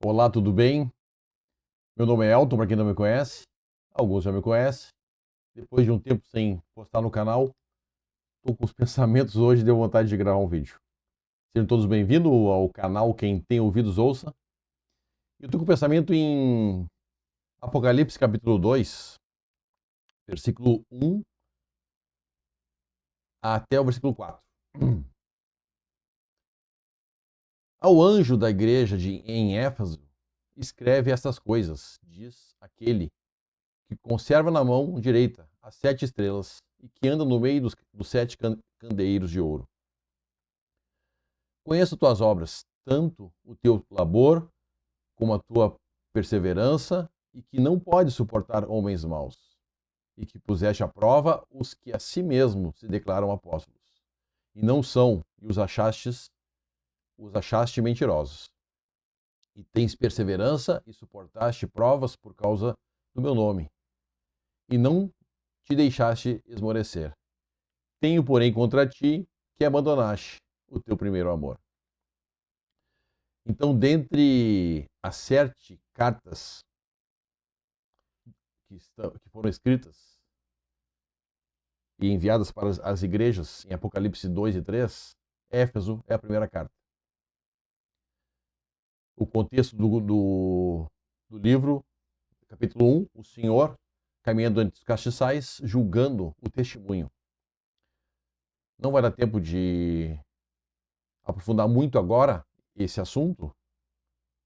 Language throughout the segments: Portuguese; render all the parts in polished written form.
Olá, tudo bem? Meu nome é Elton, para quem não me conhece. Alguns já me conhecem. Depois de um tempo sem postar no canal, estou com os pensamentos hoje e deu vontade de gravar um vídeo. Sejam todos bem-vindos ao canal Quem Tem Ouvidos Ouça. Eu estou com o pensamento em Apocalipse capítulo 2, versículo 1 até o versículo 4. Ao anjo da igreja em Éfeso, escreve estas coisas, diz aquele que conserva na mão direita as 7 estrelas e que anda no meio dos 7 candeeiros de ouro. Conheço tuas obras, tanto o teu labor como a tua perseverança, e que não pode suportar homens maus, e que puseste à prova os que a si mesmo se declaram apóstolos, e não são, e os achaste mentirosos. E tens perseverança e suportaste provas por causa do meu nome, e não te deixaste esmorecer. Tenho, porém, contra ti que abandonaste o teu primeiro amor. Então, dentre as 7 cartas que foram escritas e enviadas para as igrejas em Apocalipse 2 e 3, Éfeso é a primeira carta. O contexto do livro, capítulo 1, o Senhor caminhando entre os castiçais, julgando o testemunho. Não vai dar tempo de aprofundar muito agora esse assunto,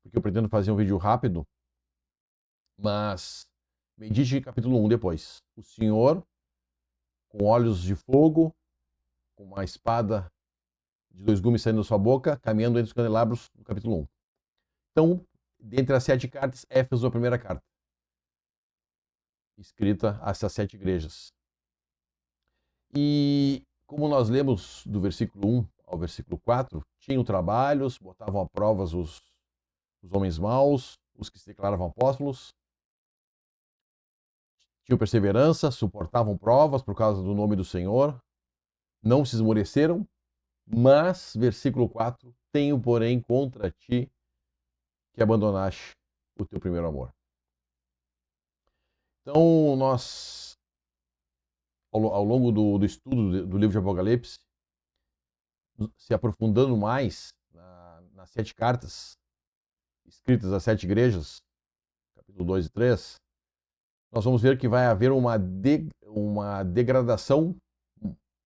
porque eu pretendo fazer um vídeo rápido, mas medite capítulo 1 depois. O Senhor, com olhos de fogo, com uma espada de 2 gumes saindo da sua boca, caminhando entre os candelabros, no capítulo 1. Então, dentre as 7 cartas, Éfeso é a primeira carta, escrita a essas 7 igrejas. E como nós lemos do versículo 1 ao versículo 4, tinham trabalhos, botavam a prova os homens maus, os que se declaravam apóstolos, tinham perseverança, suportavam provas por causa do nome do Senhor, não se esmoreceram, mas, versículo 4, tenho, porém, contra ti que abandonaste o teu primeiro amor. Então, nós, ao longo do estudo do livro de Apocalipse, se aprofundando mais nas 7 cartas escritas às 7 igrejas, capítulo 2 e 3, nós vamos ver que vai haver uma degradação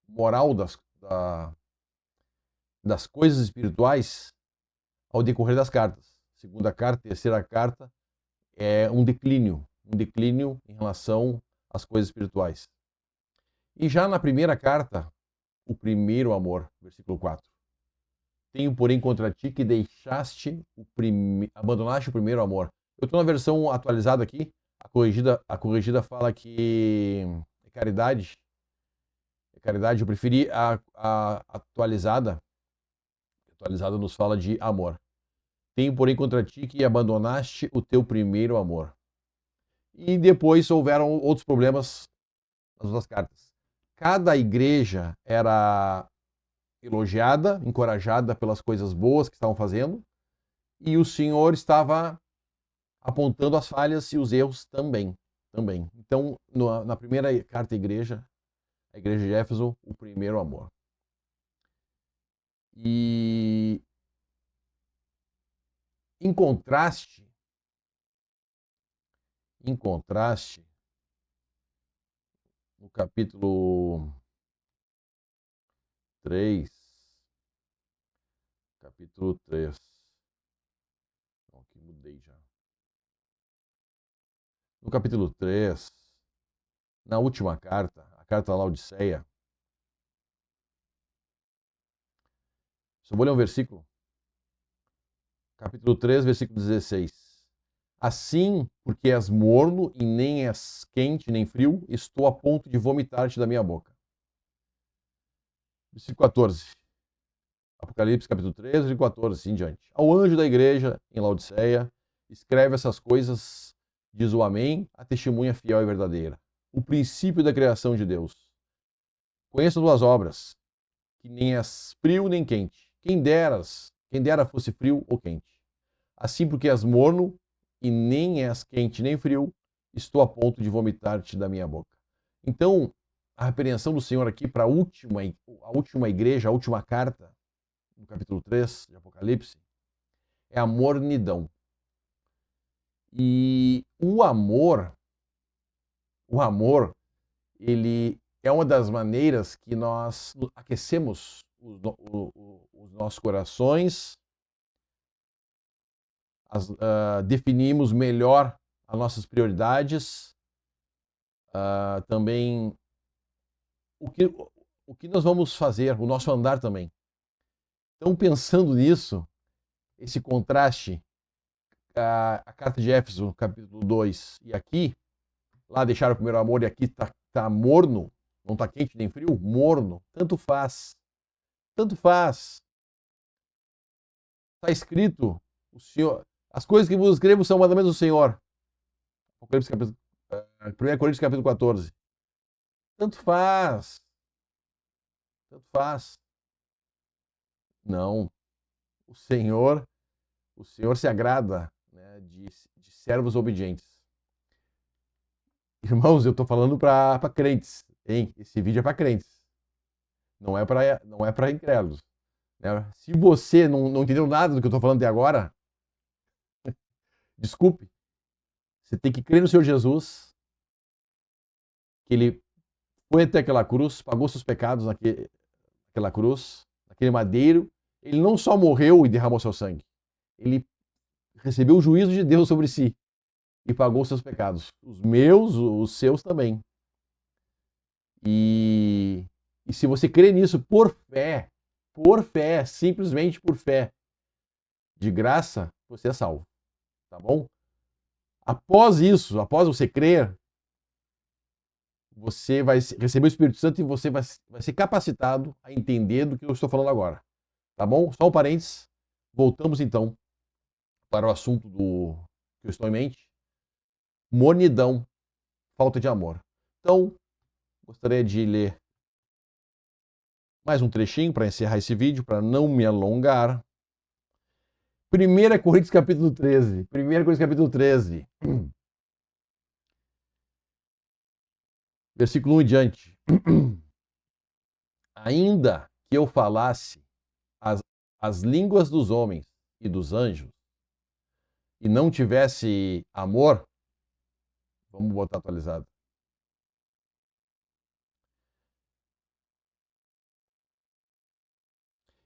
moral das coisas espirituais ao decorrer das cartas. Segunda carta, terceira carta, é um declínio em relação às coisas espirituais. E já na primeira carta, o primeiro amor, versículo 4. Tenho, porém, contra ti que abandonaste o primeiro amor. Eu estou na versão atualizada aqui, a corrigida fala que é caridade. É caridade, eu preferi a atualizada. A atualizada nos fala de amor. Tenho, porém, contra ti que abandonaste o teu primeiro amor. E depois houveram outros problemas nas outras cartas. Cada igreja era elogiada, encorajada pelas coisas boas que estavam fazendo, e o Senhor estava apontando as falhas e os erros também. Então, na primeira carta à igreja, a igreja de Éfeso, o primeiro amor. E em contraste, no capítulo 3, não, aqui mudei já. No capítulo 3, na última carta, a carta à Laodiceia, só vou ler um versículo. Capítulo 3, versículo 16. Assim, porque és morno e nem és quente nem frio, estou a ponto de vomitar-te da minha boca. Versículo 14. Apocalipse, capítulo 3, versículo 14, assim em diante. Ao anjo da igreja em Laodiceia, escreve essas coisas, diz o Amém, a testemunha fiel e verdadeira, o princípio da criação de Deus. Conheço tuas obras, que nem és frio nem quente. Quem dera fosse frio ou quente. Assim porque és morno e nem és quente nem frio, estou a ponto de vomitar-te da minha boca. Então, a repreensão do Senhor aqui para a última igreja, a última carta, no capítulo 3 de Apocalipse, é a mornidão. E o amor, ele é uma das maneiras que nós aquecemos os nossos corações, definimos melhor as nossas prioridades, também o que nós vamos fazer, o nosso andar também. Então, pensando nisso, esse contraste, a carta de Éfeso, capítulo 2, e aqui, lá deixaram o primeiro amor e aqui tá morno, não tá quente nem frio, morno, tanto faz. Tanto faz. Está escrito, o Senhor, as coisas que vos escrevo são mandamentos do Senhor. 1 Coríntios capítulo 14. Tanto faz. Tanto faz. Não. O Senhor se agrada, né, de servos obedientes. Irmãos, eu estou falando para crentes, hein? Esse vídeo é para crentes. Não é para incrédulos. Né? Se você não entendeu nada do que eu estou falando até agora, desculpe. Você tem que crer no Senhor Jesus, que Ele foi até aquela cruz, pagou seus pecados naquela cruz, naquele madeiro. Ele não só morreu e derramou seu sangue, ele recebeu o juízo de Deus sobre si e pagou seus pecados. Os meus, os seus também. E se você crê nisso por fé, simplesmente por fé, de graça, você é salvo. Tá bom? Após isso, após você crer, você vai receber o Espírito Santo e você vai ser capacitado a entender do que eu estou falando agora. Tá bom? Só um parênteses. Voltamos então para o assunto que eu estou em mente. Mornidão, falta de amor. Então, gostaria de ler mais um trechinho para encerrar esse vídeo, para não me alongar. 1 Coríntios capítulo 13. 1 Coríntios capítulo 13. Versículo 1 em diante. Ainda que eu falasse as línguas dos homens e dos anjos e não tivesse amor, vamos botar atualizado.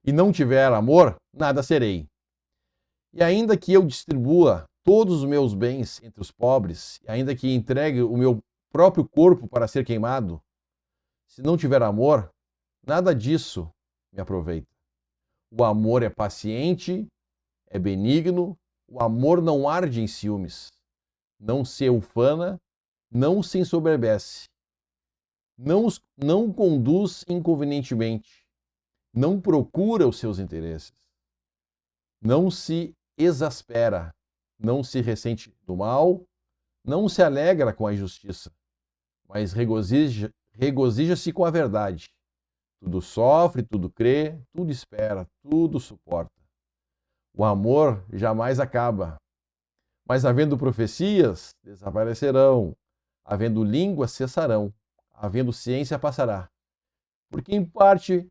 E não tiver amor, nada serei. E ainda que eu distribua todos os meus bens entre os pobres, e ainda que entregue o meu próprio corpo para ser queimado, se não tiver amor, nada disso me aproveita. O amor é paciente, é benigno, o amor não arde em ciúmes, não se ufana, não se ensoberbece, não conduz inconvenientemente, não procura os seus interesses, não se exaspera, não se ressente do mal, não se alegra com a injustiça, mas regozija-se com a verdade. Tudo sofre, tudo crê, tudo espera, tudo suporta. O amor jamais acaba. Mas havendo profecias, desaparecerão. Havendo línguas, cessarão. Havendo ciência, passará. Porque em parte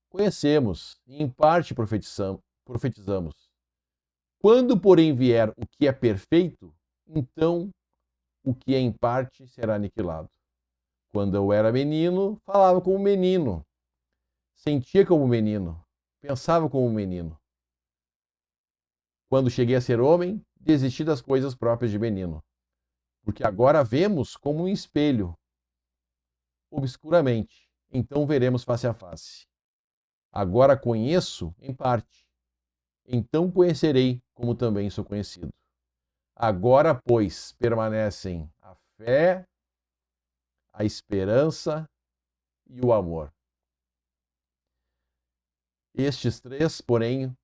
conhecemos, e em parte profetizamos. Quando, porém, vier o que é perfeito, então o que é em parte será aniquilado. Quando eu era menino, falava como menino, sentia como menino, pensava como menino. Quando cheguei a ser homem, desisti das coisas próprias de menino, porque agora vemos como um espelho, obscuramente, então veremos face a face. Agora conheço em parte, então conhecerei como também sou conhecido. Agora, pois, permanecem a fé, a esperança e o amor. Estes três, porém,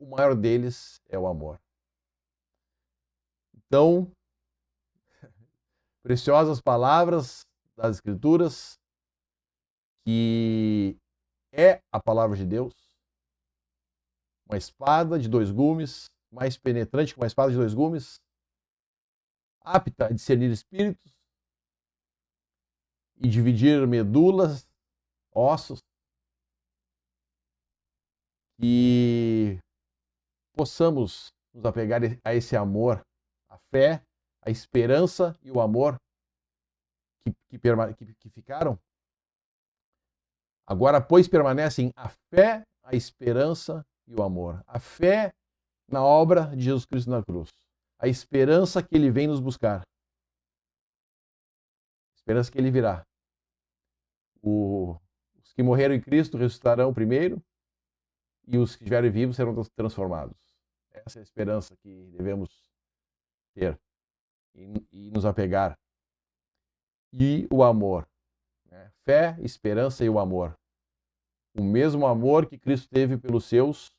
o maior deles é o amor. Então, preciosas palavras das Escrituras, que é a palavra de Deus, uma espada de 2 gumes, mais penetrante que uma espada de 2 gumes, apta a discernir espíritos e dividir medulas, ossos, que possamos nos apegar a esse amor, a fé, a esperança e o amor que ficaram. Agora, pois, permanecem a fé, a esperança e o amor. A fé na obra de Jesus Cristo na cruz. A esperança que Ele vem nos buscar. A esperança que Ele virá. Os que morreram em Cristo ressuscitarão primeiro e os que estiverem vivos serão transformados. Essa é a esperança que devemos ter e nos apegar. E o amor. Né? Fé, esperança e o amor. O mesmo amor que Cristo teve pelos seus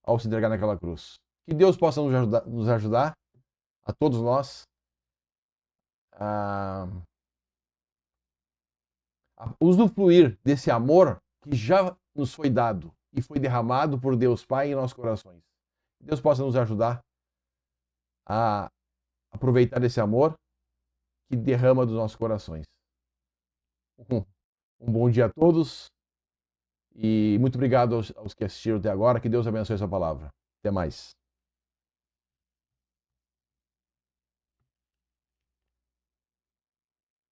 ao se entregar naquela cruz. Que Deus possa nos ajudar a todos nós, a usufruir desse amor que já nos foi dado e foi derramado por Deus Pai em nossos corações. Que Deus possa nos ajudar a aproveitar esse amor que derrama dos nossos corações. Um bom dia a todos e muito obrigado aos que assistiram até agora. Que Deus abençoe essa palavra. Até mais.